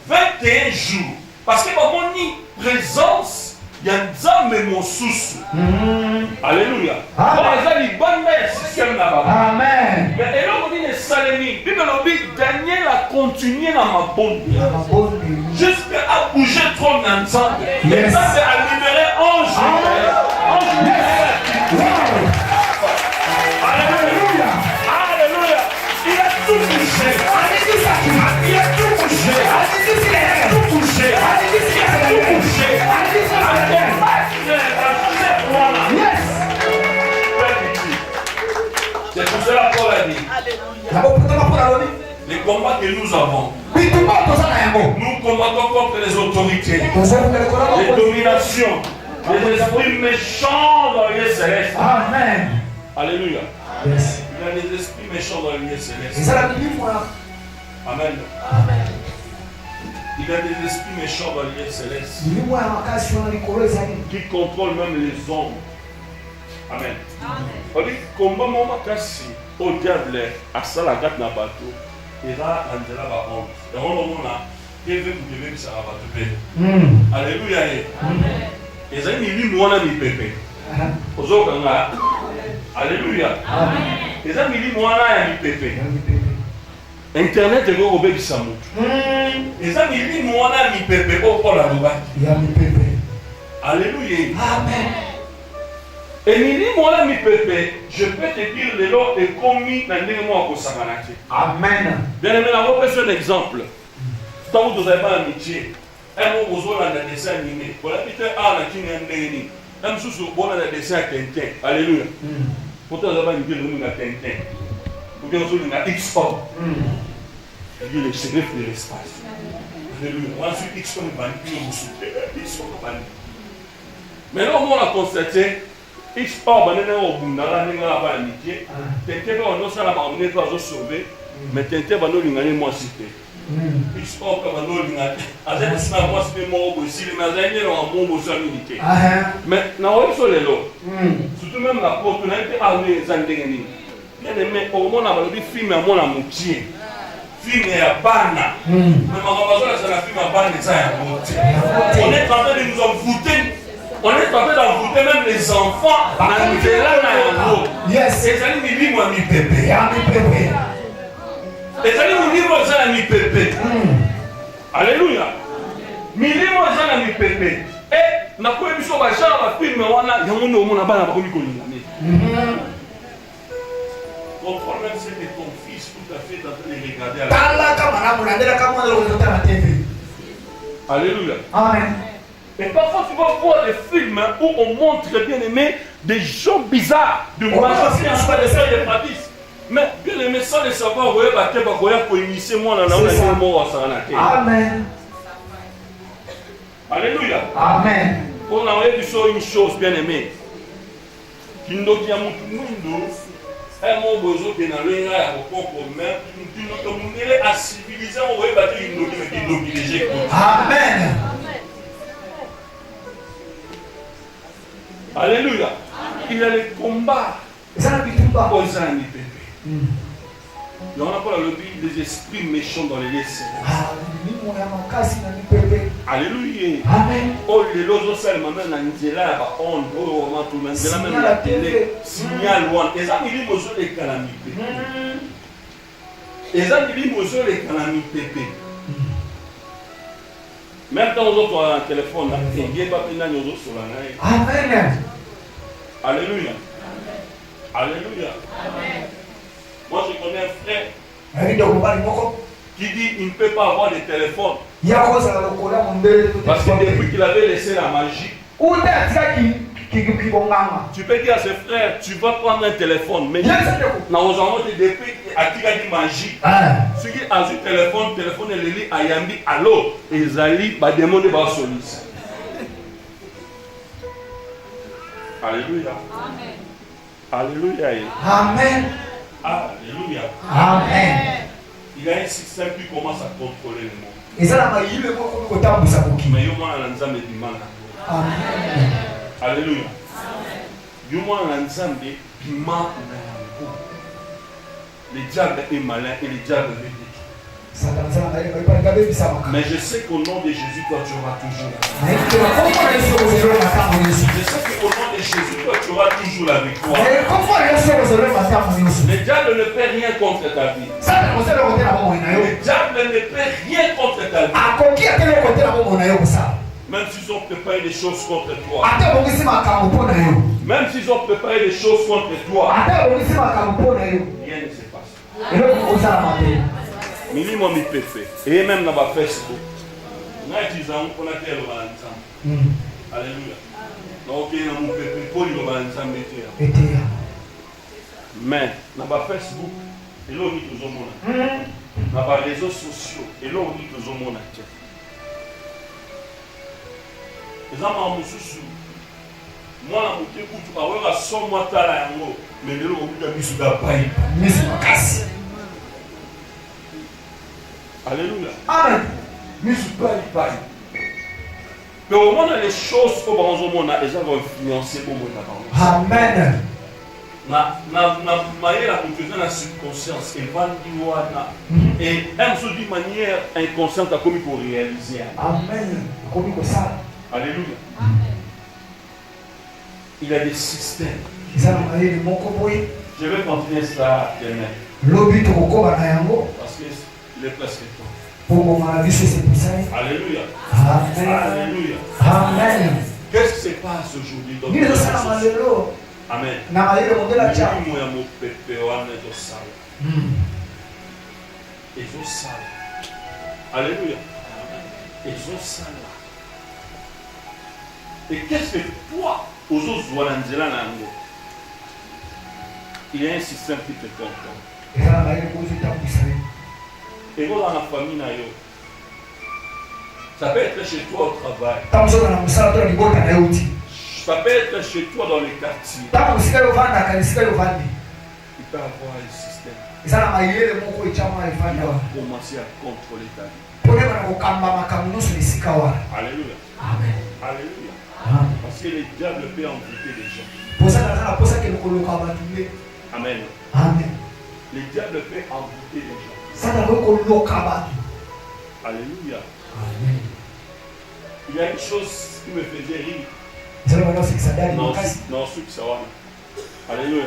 21 jours. Parce que mon présence, il y a Nzambe mon sous. Alléluia. Amen. Mais et là, on dit les Salémi. Daniel a continué dans ma bonne vie. Jusqu'à bouger trop dans Nzambe. Nzambe a libéré ange. Alléluia. Alléluia. Il a tout bougé. Il a tout bougé. Il a tout bougé. C'est pour cela qu'on a dit. Les combats que nous avons, nous combattons contre les autorités, les dominations, les esprits méchants dans les lieux célestes. Amen. Alléluia. Il y a des esprits méchants dans les lieux célestes. Amen. Il y a des esprits méchants dans les lieux célestes qui contrôlent même les hommes. Amen. On dit combat mon makasi au diable à salagat na bateau et là angela ba honte. Et on a keve mutebe ça va te payer. Alléluia. Amen. Et ça ni lui moi na mi pepe. Ozo kanga. Alléluia. Amen. Et ça ni lui moi na mi pepe. Internet est au bébé Samout. Et ça ni lui moi na mi pepe pour la loba. Ya mi pepe. Alléluia. Amen. Et ni moi là mi pepe, je peux te dire le lot est commis dans les mois au Samanaki. Amen. Bien aimé, on va faire un exemple. Tant que vous avez pas amitié, un mot vous avez un dessin animé. Voilà, peut-être un qui n'est pas né. Un sous bon un dessin Tintin. Alléluia. Pourtant vous avez une dire nous na Tintin. Ou bien vous avez un X-Pop. Il dit les secrets de l'espace. Alléluia. Ensuite X-Pop manipule vous soutenez. X-Pop manipule. Mais là on a constaté X-Pop banane au bundala ninga ba amitié. Tintin on a ça la on est pas sauver. Mais Tintin ba no lingane moi cité. X-Pop ba no lingane. Azet sina moi cité mo aussi mais azet no mo mo samilité. Mais na o so lelo. Surtout même la porte na été armé zandengeni. Bien aimé au monde a le film à mon amitié. Film ya bana. Mais ma maman ça la film à bana ça ya monté. On est en train de nous envoûter. On est en train d'envoûter même les enfants dans le là. Yes. Et ça dit mi moi mi pépé. Ya mi pépé. Et ça dit mi moi ça mi pépé. Alléluia. Mi moi ça mi pépé. Et na ko ebiso ba sha ba film wana yango no mona bana ba ko mi ko lingane. Ton problème c'est que ton fils tout à fait en train de regarder à la Alléluia. Amen. Et parfois tu vas voir des films où on montre bien aimé des gens bizarres, de magiciens, de faire des pratiques. Mais bien aimé sans le savoir, vous voyez pour initier moi dans la mort à Amen. Alléluia. Amen. On a une chose bien aimée. Qui nous dit à mon monde. Un mot besoin de n'aller à la rencontre même, nous à civiliser, on va battre une autre qui j'écoute. Amen. Alléluia. Il y a les combats. Ça n'a plus tout pas. Aux amis, bébé. Il y en a pas dans le pays des esprits méchants dans les lieux célestes. Alléluia. Amen. Oh, les lots seuls m'amènent à Nzela, on va tout le monde, même la télé, signal one. Et ça, il y a besoin de calamités. Et ça, il y a besoin de calamités. Même quand on a un téléphone, il n'y a pas de choses sur la naïe. Amen. Alléluia. Alléluia. Moi, je connais un frère qui dit qu'il ne peut pas avoir de téléphone. Parce que depuis qu'il avait laissé la magie, tu peux dire à ses frères, tu vas prendre un téléphone. Mais dans aux enfants, depuis qu'il a dit magie, ceux qui ont un téléphone, il dit à Yambi, allô, et ils allaient demander par solution. Alléluia. Alléluia. Amen. Alléluia. Amen. Il y a un système qui commence à contrôler le monde. Et ça, la magie, le mot qu'on a besoin de mais il y a un ensemble de mal. Amen. Alléluia. Il y a un ensemble de mal. Le diable est malin et le diable est vite. Mais je sais qu'au nom de Jésus, toi tu auras toujours la victoire. Je sais qu'au nom de Jésus, toi tu auras toujours la victoire. Le diable ne peut rien contre ta vie. Le diable ne peut rien contre ta vie. Même s'ils ont préparé des choses contre toi. Même s'ils ont préparé des choses contre toi. Rien ne se passe. Minimum mi pepe. Et même dans ma Facebook. Nous utilisons pour la terre au Balanzam. Alléluia. Donc, il y a mon pepe pour le Balanzam. Mais dans ma Facebook, il y a toujours mon. Dans les réseaux sociaux, il y a toujours mon. Les hommes sous moi, je suis tout à l'heure, sans moi, tu as mais le lot de mis la paille. Alléluia. Amen. Mais au moment où les choses au monde, elles vont influencer au monde. Amen. La subconscience et elle se dit de manière inconsciente à comme il faut réaliser. Amen. Comme il ça. Alléluia. Il y a des systèmes. Je vais continuer cela demain. Parce qu'il est presque temps. Alléluia. Amen. Alléluia. Amen. Qu'est-ce qui se passe aujourd'hui dans le Amen. Alléluia. Et qu'est-ce que toi, aux autres, il y a un système qui te contrôle. Et vous dans la famille, ça peut être chez toi au travail. Ça peut être chez toi dans les quartiers. Il peut avoir un système. Il va commencer à contrôler ta vie. Alléluia. Alléluia. Parce que le diable peut envoûter les gens. Amen. Le diable peut envoûter les gens. Alléluia. Amen. Il y a une chose qui me faisait rire. Non, ce qui s'en Alléluia.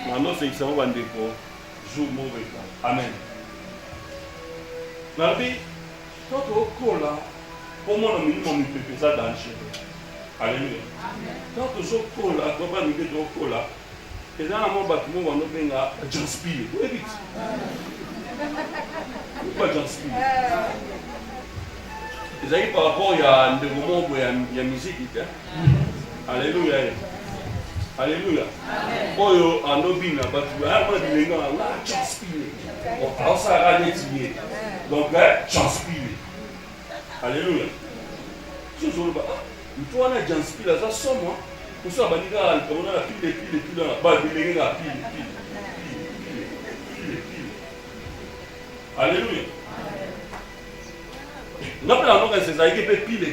Maintenant, c'est que ça va découvrir. Jour mauvais. Amen. La vie, quand on colle là, pour moi, le minimum, il peut faire ça dans le chef. Alléluia. Quand on colle là, quand on colle là, et dans le bâtiment, on va transpirer. Vous voyez vite. Pourquoi transpirer? Ils arrivent par rapport à un moment où il y a musique. Alléluia. Alléluia. Oyo andobina batu ama dilenga la transpire. On ça a détié. Donc transpire. Alléluia. Toujours ba. Toi na transpire ça somme. Pour ça banika on a la pile là ba dilenga la pile. Alléluia. Non, mais la langue, c'est ça, il peut pile.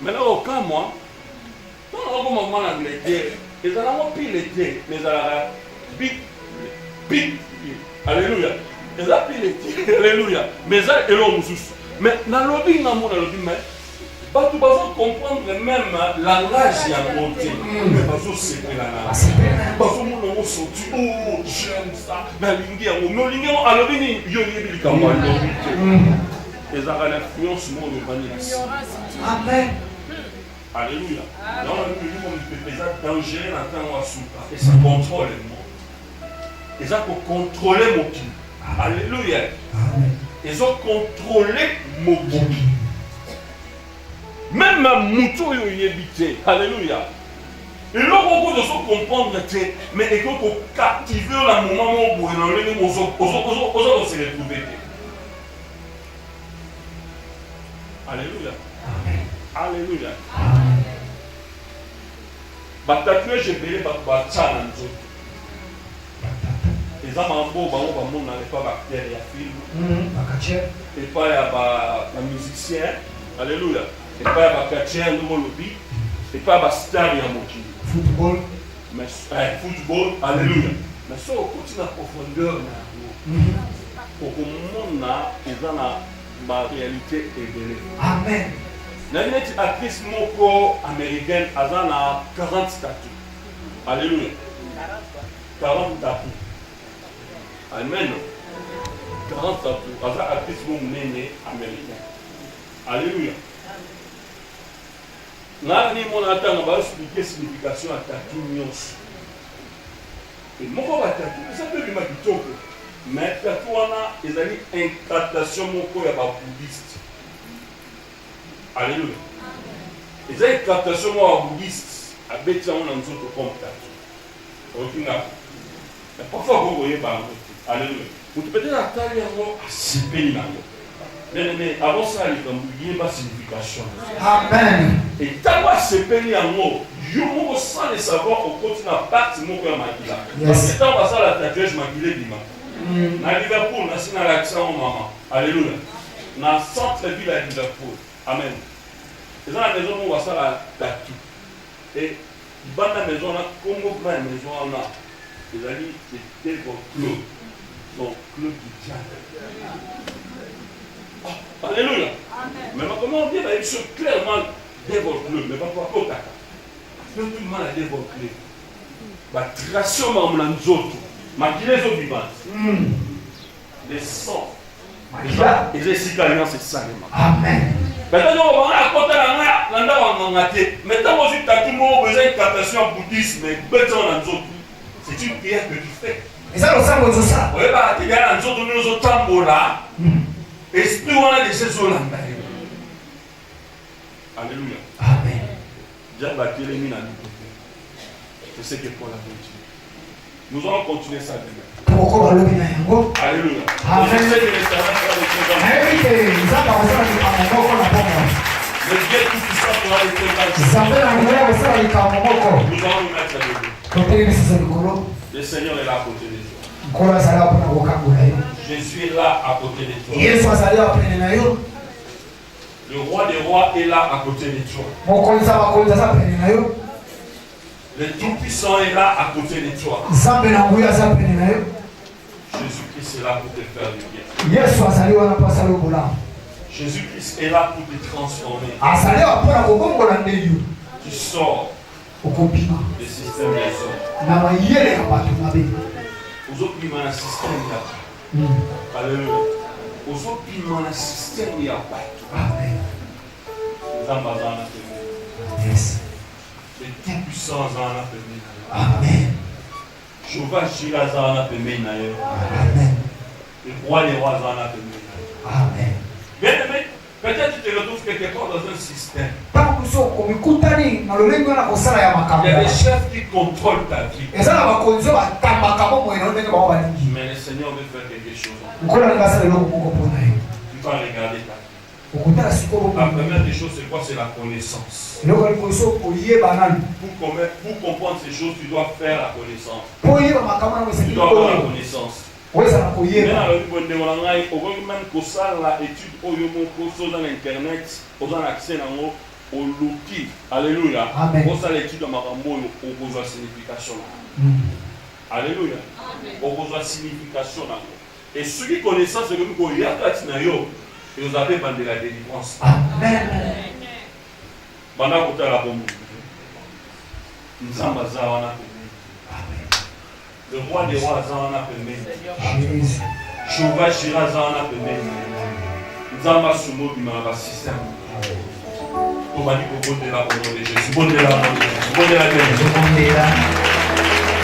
Maintenant, au cas, moi, quand on va en Angleterre, ils ont pile, mais ils ont big. Alléluia. Ils ont pile, alléluia. Mais ils ont mais dans le lobby, mais tu vas comprendre même le langage à monter. Mais tu vas séparer la langue. Tu vas sortir, oh, j'aime ça. Mais alors, il y a l'influence Amen. Alléluia. Dans la Bible, ils ont danger dans le temps où et ça contrôle le monde. Ils ont contrôlé mon qui. Alléluia. Ils ont contrôlé mon qui. Même ma mouton est habité. Alléluia. Et là, on peut comprendre, mais il faut captiver le moment où on se retrouver. Alléluia. Alléluia. Batatoué, j'ai payé par challenge. Les hommes en beau, n'allait pas bactéries, il y a film. Et pas il y a un musicien. Alléluia. Et pas il y a un catcheur, nouveau lobby. Et pas il y a un star, il y a un football. Mais football, alléluia. Mais ça, on continue à profondeur. Pour que le monde ait ma réalité éveillée. Amen. Une actrice américaine a 40 statuts. Alléluia. 40 statuts. Amen. 40 statuts. Elle a actrice américaine. Alléluia. On va expliquer la signification à tatou. Et mon tatou, ça peut être un mais tatou, il y a une incantation bouddhiste. Alléluia. Il y a une incantation bouddhiste. À Bétia, on a un autre comme tatou. Mais parfois, vous voyez pas. Alléluia. Vous pouvez peut-être attendre à 6 pays. Mais avant ça, il y a une signification. Amen. Et tant que c'est pays en haut, vous sans le savoir au continent à partir de mon maquillage. Parce que tant que ça, la tatouage maquillée dimanche. Dans Liverpool, on a l'accent au maman. Alléluia. Dans le centre-ville à Liverpool. Amen. Et dans la maison, on va ça la tatou. Et dans la maison, on a comme on la maison, on a. Ils ont dit que c'était votre club. Donc, club du diable. Alléluia. Mais comment on dit, il sont clairement dévolclés, mais pas pour Kotaka. Tout le monde a dévolclé. La création de nous autres, ma guérison vivante. Les sangs. Et les citoyens, c'est ça. Amen. Maintenant, on va raconter la langue. Maintenant, on dit que tout le monde a besoin de captation bouddhiste, mais c'est une prière que tu fais. Et ça, on sent ça. Oui, bah, tu gagnes nous autres, nous autres, là. Esprit, on a laissé ça là. Alléluia. Amen. Diable a tiré les c'est ce que Paul a dit. Nous allons continuer ça demain. Pourquoi le Alléluia. Amen. Le Dieu tout-puissant pourra les faire. Nous allons nous mettre à demain. Le Seigneur est là à côté de toi. Jésus est là à côté de toi. Le roi des rois est là à côté de toi. Le Tout-Puissant est là à côté de toi. Jésus-Christ est là pour te faire du bien. Jésus-Christ est là pour te transformer. Tu sors du système des hommes. Aux autres, il y a un système. Alléluia. Aux autres, il y a un système. Amen. Yes. Le Tout-Puissant en a permis. Amen. Jehovah Jireh en a permis. Amen. Le roi des rois en a permis. Amen. Bien aimé, peut-être tu te retrouves quelque part dans un système. Il y a des chefs qui contrôlent ta vie. Mais le Seigneur veut faire quelque chose. Tu vas regarder ta vie. La première des choses, c'est quoi? C'est la connaissance. Pour comprendre ces choses, tu dois faire la connaissance. Tu dois avoir la connaissance. Mais dans le niveau de l'anglais, on va même que ça l'étude au sur internet, on a accès au l'outil. Alléluia. Pour ça l'étude de Marambo au besoin signification. Alléluia. Au besoin signification. Et ceux qui connaissent ça, c'est que nous y a Katinayo, et nous avons demandé la délivrance. Amen. Banda kota la bombe. Nzamba zawana. Le roi des rois zawana pembe. Chouva Shira zawana pembe. Nzamba sumo bimara système. Tomani koko de la bombe de Jésus. Bonne de la bombe de Jésus. Bonne de la bombe de la.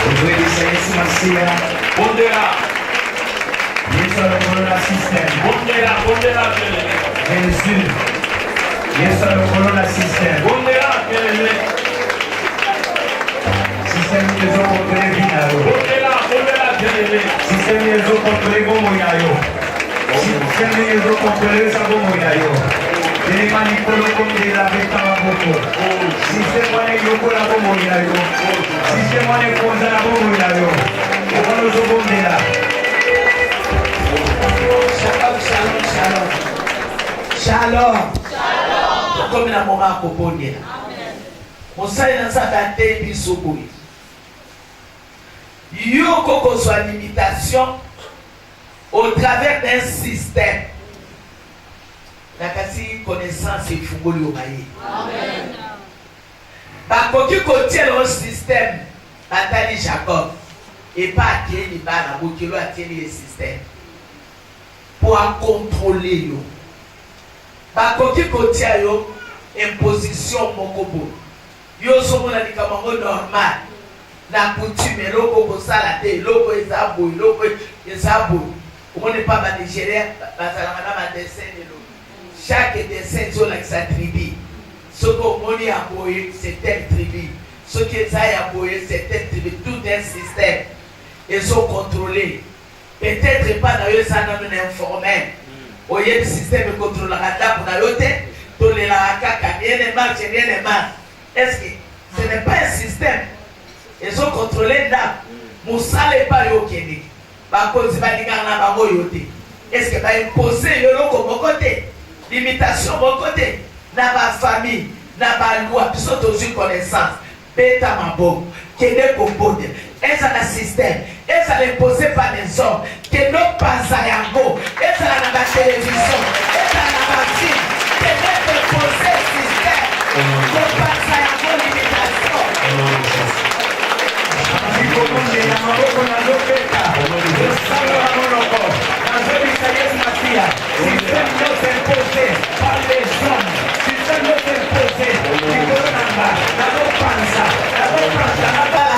Bonne de la. Bonne de la. Yesu alokolola système. Bonne de la. Bonne de la. Jésus. Yesu alokolola système. Bonne de la. Système yezo kontrole vinayo. Bonne de la. Bonne de la. Système yezo kontrole gomoyayo. Système yezo kontrole sagomoyayo. Ele manipolo konde la betama boko. Système wane yoko la gomoyayo. Système wane konza la gomoyayo. Okono zogonde la. Shalom, shalom, shalom. Shalom. Shalom. Comme la maman Kopondela. Mon saïd dans sa tête biso boy. Yo koko soit limitation au travers d'un système. La kasi connaissance et fungoli au maïe. Amen. Ba koki kotiel au système Nathalie Jacob et pas qui est la bokilo a tenu le système pour contrôler yo. Ba koki kotia yo imposition mokobo. Yo somo na likambo normal. Na coutume loko ko sala te loko ezabo loko ezabo. On n'est pas ba Nigeria bazala na dessin lo. Chaque dessin sur sa tribu. Ce qu'on moni a boyé c'est telle tribu. Ce qui est a boyé c'est telle tribu. Tout un système. Ils sont contrôlés. Peut-être pas dans eux ça non informel. Au lieu du système contrôle la rata pour la lote, tout les la kaka rien ne marche, rien ne marche. Est-ce que ce n'est pas un système? Ils sont contrôlés là. Moussa n'est pas yo keni. Ba cause ba dingana ba moyote. Est-ce que va imposer yo loko mon côté? Limitation mon côté. Na ba famille, na ba loi, biso tozu connaissance. Beta mabo, kene kombote. Est-ce un système? Est-ce imposé par les hommes? Que non pas à yango. Est-ce à la télévision? Est-ce à la film? Que n'est imposé système? Non pas à yango limitation. Si commande la maboko na lopeta. Salo la monoko. Nazo Isaïe Matia. Système non imposé par les hommes. Système non imposé. Nicolanga. Nazo panza. Nazo panza. La bala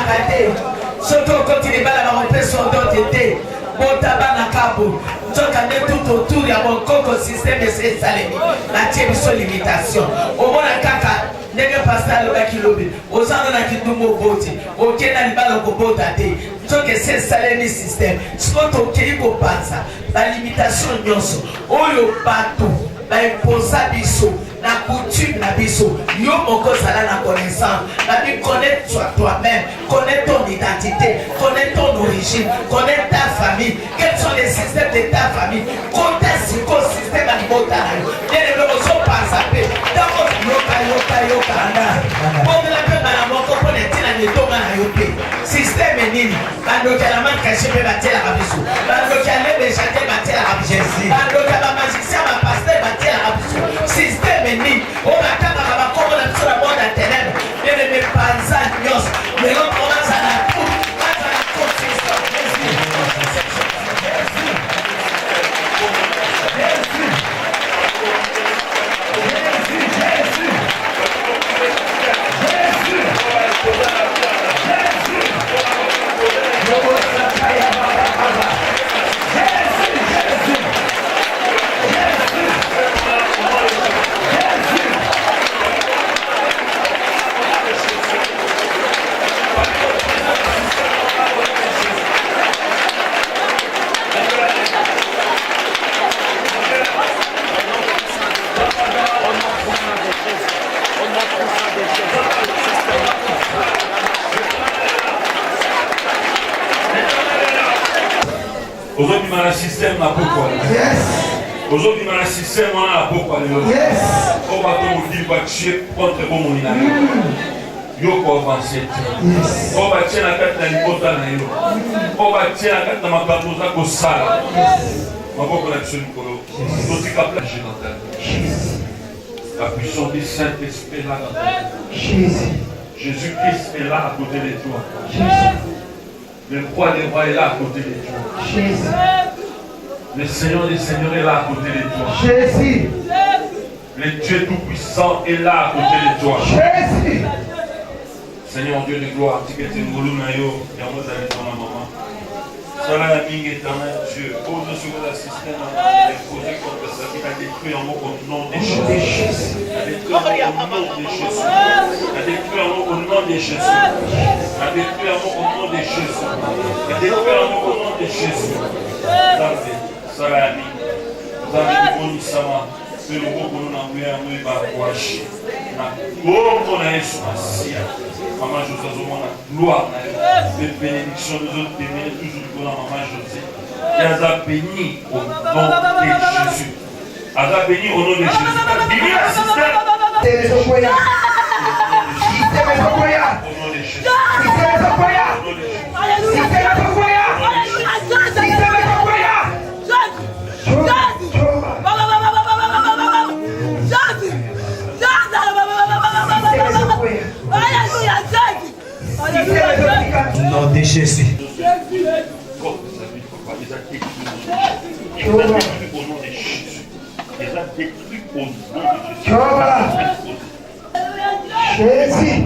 surtout quand il est là, on peut son d'autorité. Mon tabac na cabo. Donc, tout autour, il y a mon coco système de ces salés. La tienne sur limitation. Au moins, la caca, n'est pas ça le bac qui lobby. Aux gens, on a qui nous mot au Kenya, il va le cobo daté. Donc, c'est salé système. Ce qu'on au Kenya, on passe. La limitation, nyonso. Oyo bateau. La imposa biso. La coutume na biso, yo moko sala na connaissance, la vie connaître toi-même, connaître ton identité, connaître ton origine, connaître ta famille, quels sont les systèmes de ta famille, contexte psycho système à mota na yo, bien les gens pas sapé, d'abord yoka bon de la paix na moko pour les tina ni tonga na yo pe, système nini, bando ka la man caché pe batela rabiso, bando ka le bejate batela rabiso, bando ka ba magicien ba pasteur batela rabiso, système ni on va kama ba komo na tsura bonda tenene ele me panza nyos mais on commence à la tout à la consistance Jésus. Aujourd'hui, dans le système, n'a pas quoi. Aujourd'hui, dans le système, on a beaucoup de choses. On va tout dire, va tuer contre le bon monde. Yo ko avancer. On va tirer la carte de l'hypothèse na yo. On va tirer la carte de ma plateau ko sala. Ma beaucoup la sur le colo. Tout est capable de dans ta vie. La puissance du Saint-Esprit là dans ta vie. Jésus-Christ est là à côté de toi. Le roi des rois est là à côté de toi. Le Seigneur des seigneurs est là à côté de toi. Jésus. Le Dieu tout-puissant est là à côté de toi. Jésus. Seigneur Dieu de gloire, tu es un goulou nayo, et on va aller dans la maman. Cela la ligne éternelle, Dieu. Ose sur le système, les projets contre ça, qui a détruit en mot au nom de Jésus. A détruit en mot au nom de Jésus. A détruit en mot au nom de Jésus. A détruit en mot au nom de Jésus. A détruit en mot au nom de Jésus. Zambé, cela la ligne. Zambé, nous sommes. C'est le mot que nous avons eu à Kouachi. Nous avons eu Maman José, la gloire, les bénédictions de autres bénis, toujours pour la maman José. Et elle a béni au nom de Jésus. Elle a béni au nom de Jésus. Béni la système. C'est le Sokoya. C'est le Sokoya. Au nom de Jésus. C'est le Sokoya. Au nom de Jésus. C'est le Sokoya. C'est le Sokoya. Nom de Jésus. Comme sa vie, papa, ils ont détruit au nom de Jésus. Ils ont détruit au nom de Jésus. Jésus.